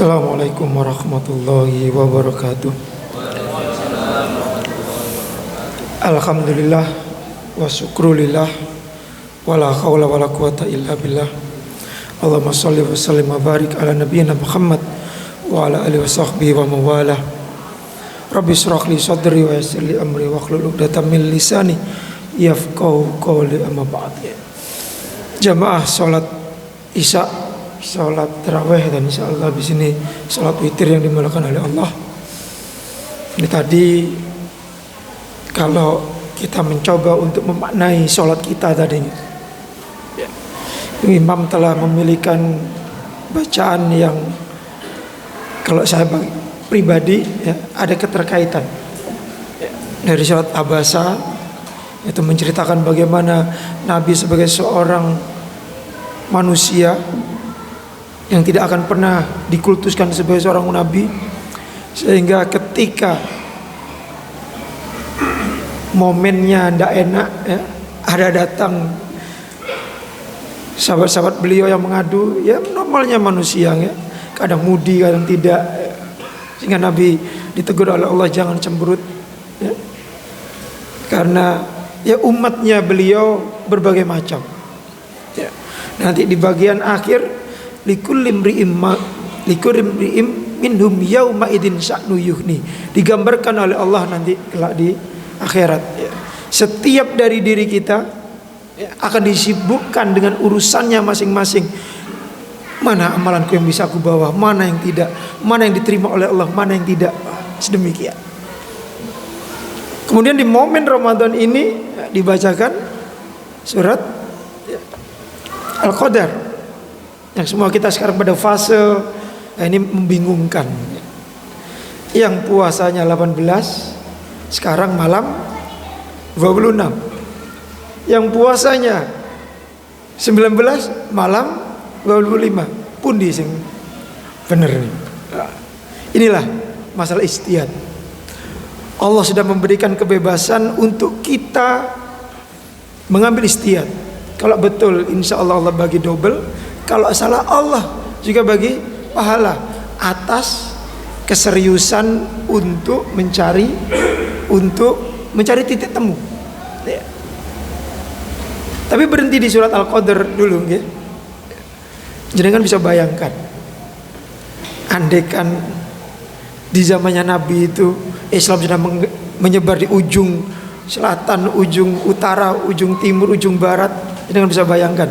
Assalamualaikum warahmatullahi wabarakatuh. Alhamdulillah wa syukrulillah wala hawla wala quwata illa billah. Allahumma shalli wa sallim wa barik ala nabiyyina Muhammad wa ala alihi wa sahbihi wa mawalah. Rabbi shrah li sadri wa yassir li amri wa hlul 'uqdatam min lisani yafqahu qawli, amma ba'd. Jamaah salat Isya, salat tarawih, dan insyaallah di sini salat witir yang dimulakan oleh Allah. Ini tadi kalau kita mencoba untuk memaknai salat kita tadinya, imam telah memilihkan bacaan yang kalau saya pribadi ada keterkaitan dari surat Abasa, itu menceritakan bagaimana Nabi sebagai seorang manusia yang tidak akan pernah dikultuskan sebagai seorang nabi, sehingga ketika momennya tidak enak ada datang sahabat-sahabat beliau yang mengadu, normalnya manusia kadang mudi kadang tidak, sehingga Nabi ditegur oleh Allah jangan cemberut karena umatnya beliau berbagai macam. Nanti di bagian akhir likulli imri'im minhum yauma idzin sya'nu yughni, digambarkan oleh Allah nanti kelak di akhirat. Setiap dari diri kita akan disibukkan dengan urusannya masing-masing. Mana amalanku yang bisa aku bawa, mana yang tidak, mana yang diterima oleh Allah, mana yang tidak. Sedemikian. Kemudian di momen Ramadan ini dibacakan surat Al-Qadar, yang semua kita sekarang pada fase ini membingungkan. Yang puasanya 18 sekarang malam 26, yang puasanya 19 malam 25. Pundi sing bener nih. Inilah masalah istihad. Allah sudah memberikan kebebasan untuk kita mengambil istihad. Kalau betul insya Allah Allah bagi double, kalau salah Allah juga bagi pahala atas keseriusan untuk mencari titik temu. Tapi berhenti di surat Al-Qadar dulu, Jadi kan bisa bayangkan, andaikan di zamannya Nabi itu Islam sudah menyebar di ujung selatan, ujung utara, ujung timur, ujung barat. Jangan bisa bayangkan,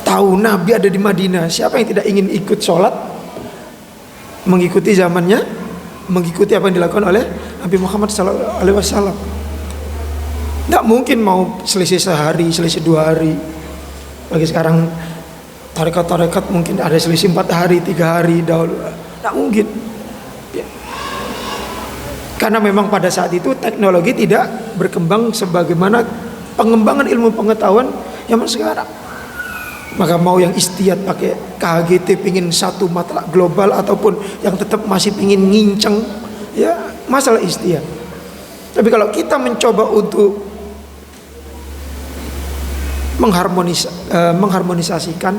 tahu Nabi ada di Madinah, siapa yang tidak ingin ikut sholat, mengikuti zamannya, mengikuti apa yang dilakukan oleh Nabi Muhammad SAW. Tidak mungkin mau selisih sehari, selisih 2 hari. Bagi sekarang tarekat-tarekat mungkin ada selisih 4 hari, 3 hari dahulu. Tidak mungkin. Karena memang pada saat itu teknologi tidak berkembang sebagaimana pengembangan ilmu pengetahuan zaman sekarang. Maka mau yang istihad pakai KHGT pingin satu matlak global, ataupun yang tetap masih pingin nginceng, masalah istihad. Tapi kalau kita mencoba untuk mengharmonisasikan,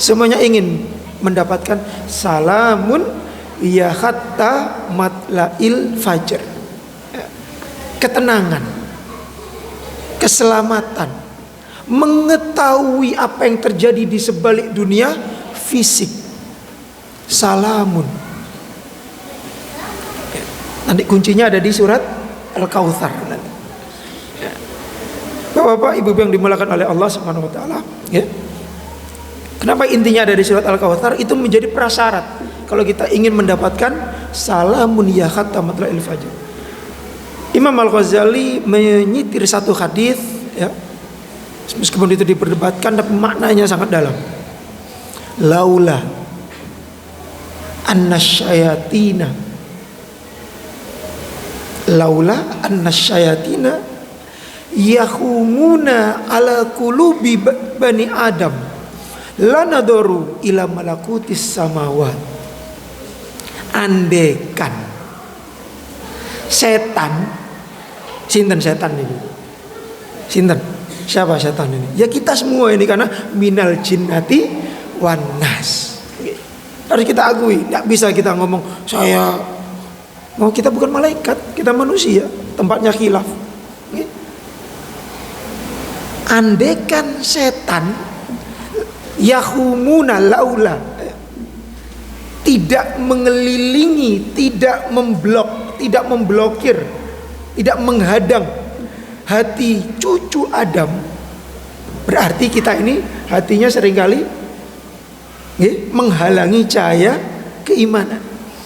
semuanya ingin mendapatkan salamun ya hatta matlail fajr, ketenangan, keselamatan, mengetahui apa yang terjadi di sebalik dunia fisik. Salamun. Nanti kuncinya ada di surat Al-Kautsar. Bapak-bapak, ibu-ibu yang dimulakan oleh Allah Subhanahu wa taala, Kenapa intinya ada di surat Al-Kautsar? Itu menjadi prasyarat kalau kita ingin mendapatkan salamun ya hatta matla'il fajr. Imam Al-Ghazali menyitir satu hadis, meskipun itu diperdebatkan tapi maknanya sangat dalam. Laula annasyayatina yahumuna ala qulubi bani Adam lanadoru ila malakutis samawat. Andekan setan, sinten setan ini? Sinten? Siapa setan ini? Ya kita semua ini, karena minal jinnati wan nas. Harus kita akui. Tidak bisa kita ngomong kita bukan malaikat, kita manusia, tempatnya khilaf. Andekan setan yahumuna laula, tidak mengelilingi, tidak memblokir, tidak menghadang hati cucu Adam, berarti kita ini hatinya seringkali menghalangi cahaya keimanan.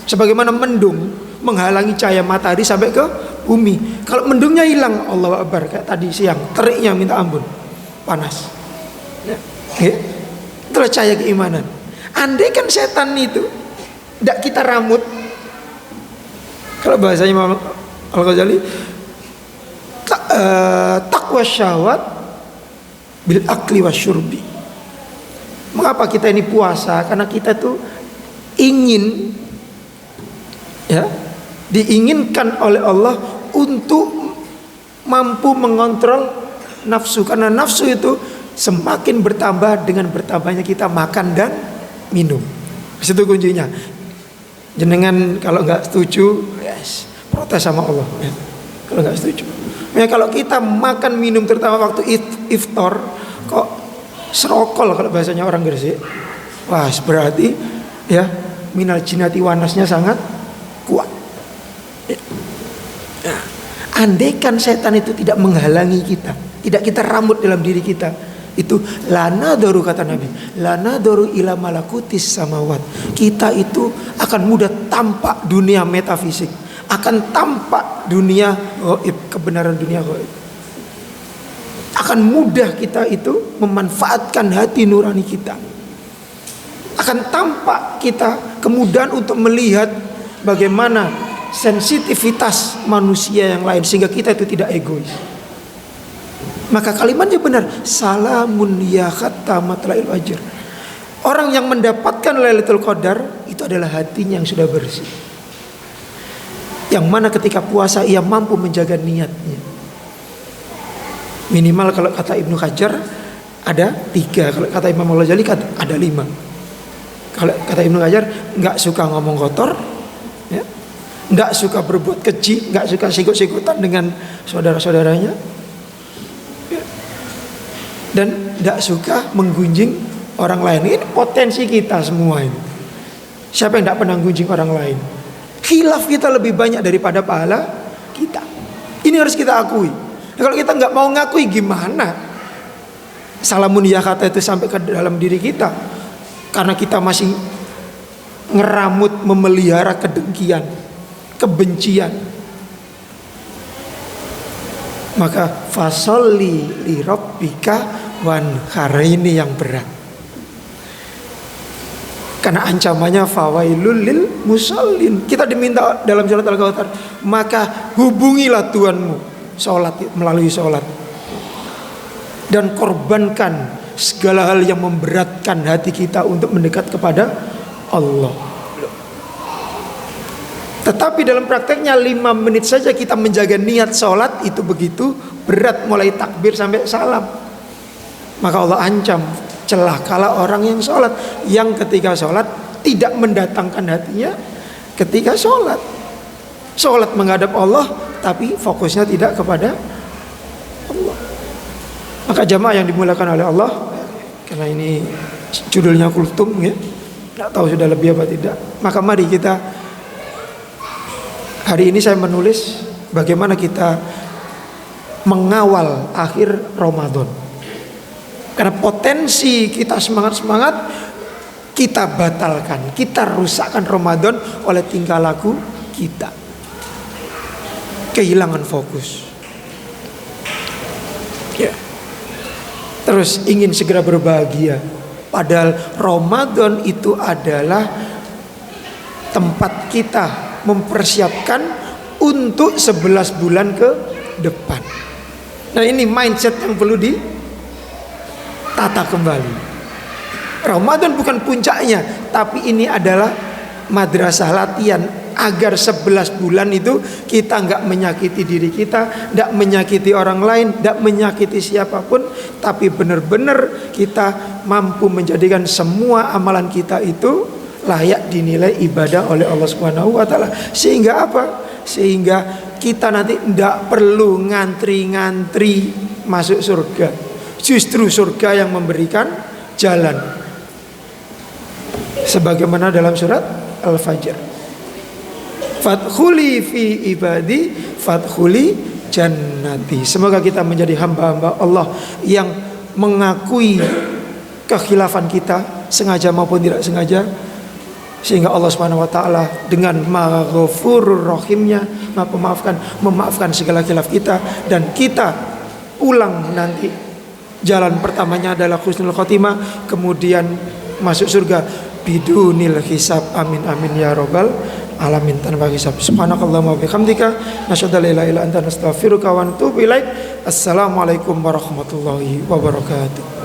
Sebagaimana mendung menghalangi cahaya matahari sampai ke bumi. Kalau mendungnya hilang, Allahu Akbar, kayak tadi siang teriknya minta ampun, panas. Itulah cahaya keimanan. Andai kan setan itu tidak kita ramut, kalau bahasanya Imam Al-Ghazali, takwa syahwat bil akli wasyurbi. Mengapa kita ini puasa? Karena kita tuh ingin, diinginkan oleh Allah untuk mampu mengontrol nafsu. Karena nafsu itu semakin bertambah dengan bertambahnya kita makan dan minum. Situ kuncinya. Jenengan kalau nggak setuju, protes sama Allah. Kalau nggak setuju. Kalau kita makan minum terutama waktu iftar kok serokol kalau bahasanya orang Gresik, wah berarti minal jinati wanasnya sangat kuat. Andaikan setan itu tidak menghalangi kita, tidak kita rambut dalam diri kita, itu lana doru, kata Nabi, lana doru ila malakutis samawat. Kita itu akan mudah tampak dunia metafisik, akan tampak dunia gaib, kebenaran dunia gaib. Akan mudah kita itu memanfaatkan hati nurani kita. Akan tampak kita kemudahan untuk melihat bagaimana sensitivitas manusia yang lain, sehingga kita itu tidak egois. Maka kalimatnya benar, salamun ya khattamatul ajr. Orang yang mendapatkan Lailatul Qadar itu adalah hatinya yang sudah bersih, yang mana ketika puasa ia mampu menjaga niatnya. Minimal kalau kata Ibnu Hajar ada 3, kalau kata Imam Al-Ghazali ada 5. Kalau kata Ibnu Hajar, nggak suka ngomong kotor, nggak suka berbuat keji, nggak suka sikut-sikutan dengan saudara-saudaranya, dan tidak suka menggunjing orang lain. Ini potensi kita semua ini. Siapa yang tidak pernah gunjing orang lain? Khilaf kita lebih banyak daripada pahala kita. Ini harus kita akui. Nah, kalau kita nggak mau ngakui, gimana salamun ya kata itu sampai ke dalam diri kita? Karena kita masih ngeramut, memelihara kedengkian, kebencian. Maka fasolli li rabbika wanhar, ini yang berat. Karena ancamannya fawailul lil musallin. Kita diminta dalam surat Al-Kautsar, maka hubungilah Tuhanmu, sholat, melalui sholat, dan korbankan segala hal yang memberatkan hati kita untuk mendekat kepada Allah. Tetapi dalam prakteknya 5 menit saja kita menjaga niat sholat itu begitu berat, mulai takbir sampai salam. Maka Allah ancam, celakalah orang yang sholat, yang ketika sholat tidak mendatangkan hatinya ketika sholat. Sholat menghadap Allah tapi fokusnya tidak kepada Allah. Maka jamaah yang dimuliakan oleh Allah, karena ini judulnya kultum ya, tidak tahu sudah lebih apa tidak. Maka mari kita, hari ini saya menulis bagaimana kita mengawal akhir Ramadan. Karena potensi kita semangat-semangat kita batalkan, kita rusakkan Ramadan oleh tingkah laku kita. Kehilangan fokus. Ya. Terus ingin segera berbahagia. Padahal Ramadan itu adalah tempat kita mempersiapkan untuk 11 bulan ke depan. Nah, ini mindset yang perlu ditata kembali. Ramadan bukan puncaknya, tapi ini adalah madrasah latihan agar 11 bulan itu kita nggak menyakiti diri kita, nggak menyakiti orang lain, nggak menyakiti siapapun, tapi benar-benar kita mampu menjadikan semua amalan kita itu layak dinilai ibadah oleh Allah Subhanahu wa taala. Sehingga apa? Sehingga kita nanti tidak perlu ngantri-ngantri masuk surga. Justru surga yang memberikan jalan. Sebagaimana dalam surat Al-Fajr. Fadkhuli fi ibadi fadkhuli jannati. Semoga kita menjadi hamba-hamba Allah yang mengakui kekhilafan kita, sengaja maupun tidak sengaja, sehingga Allah Subhanahu wa taala dengan Maha Ghafurur Rahimnya memaafkan segala khilaf kita, dan kita ulang nanti jalan pertamanya adalah husnul khotimah, kemudian masuk surga bidunil hisab. Amin amin ya rabbal alamin, tanpa hisab. Subhanakallahumma wa bihamdika nasyhadu an la ilaha illa anta nastaghfiruka wa natubu ilaik. Assalamualaikum warahmatullahi wabarakatuh.